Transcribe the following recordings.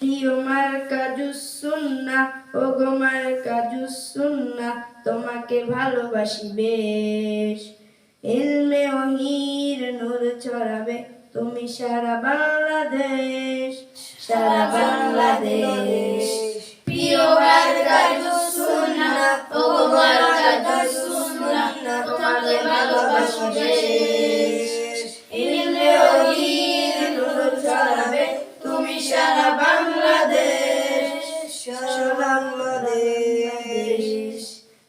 প্রিয় মার্কা জুসুন্নাহ, ওগো মার্কা জুসুন্নাহ, তোমাকে ভালোবাসি বেশ। ইলমে ওহীর নূর ছড়াবে তুমি সারা বাংলাদেশ, সারা বাংলাদেশ। প্রিয় মার্কা জুসুন্নাহ, ওগো মার্কা জুসুন্নাহ, তোমাকে ভালোবাসি বেশ। ইলমে ওহীর নূর ছড়াবে তুমি সারা বাংলাদেশ, সারা বাংলাদেশ।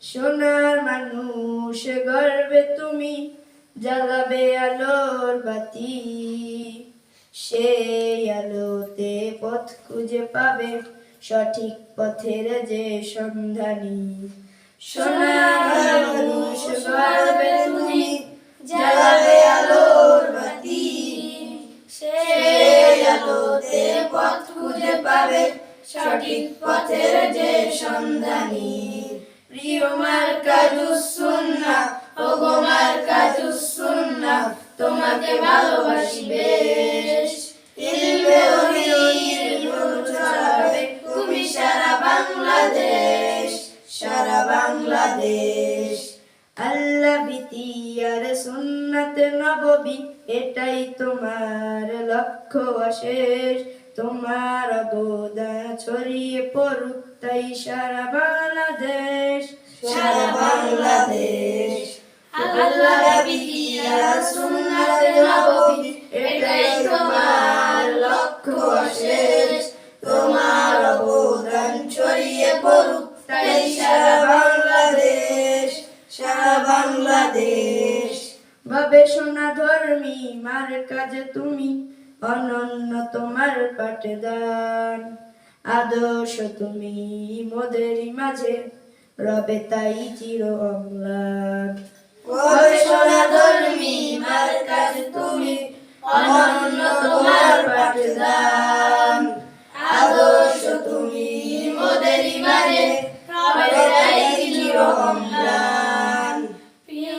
সোনার মানুষ গর্বে তুমি জ্বালাবে আলোর বাতি, সেই আলোতে পথ খুঁজে পাবে সঠিক পথের যে সন্ধানী। সোনার মানুষ গর্বে তুমি জ্বালাবে আলোর বাতি, সেই আলোতে পথ খুঁজে পাবে সঠিক পথের যে সন্ধানী। প্রিয় মার্কা জুসুন্নাহ, ওগো মার্কা জুসুন্নাহ, তোমাকে ভালোবাসি বেশ। ইলমে ওহীর নূর ছড়াবে তুমি সারা বাংলাদেশ, সারা বাংলাদেশ। আল্লাহ ভীতি আর সুন্নাত নববী, এটাই তোমার লক্ষ্য অশেষ। তোমার অবদান ছড়িয়ে পড়ুক তাই সারা বাংলাদেশ, সারা বাংলাদেশ। আল্লাহ ভীতি আর সুন্নাত নববী, এটাই তোমার লক্ষ্য অশেষ। তোমার অবদান ছড়িয়ে পড়ুক তাই সারা বাংলাদেশ, সারা বাংলাদেশ। গবেষণা ধর্মী মার্কা যে তুমি, অনন্য তোমার পাঠদান। আদর্শ তুমি মোদেরই মাঝে, রবে তাই চির অম্লান। গবেষণা ধর্মী মার্কা যে তুমি, অনন্য তোমার পাঠদান। আদর্শ তুমি মোদেরই মাঝে, রবে তাই চির অম্লান। প্রিয়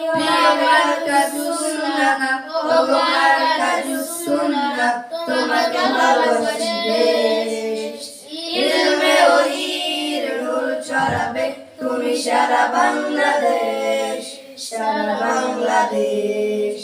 মার্কা জুসুন্নাহ, ওগো মার্কা জুসুন্নাহ, তোমাকে ভালোবাসি বেশ। ইলমে ওহীর নূর ছড়াবে তুমি সারা বাংলাদেশ, সারা বাংলাদেশ।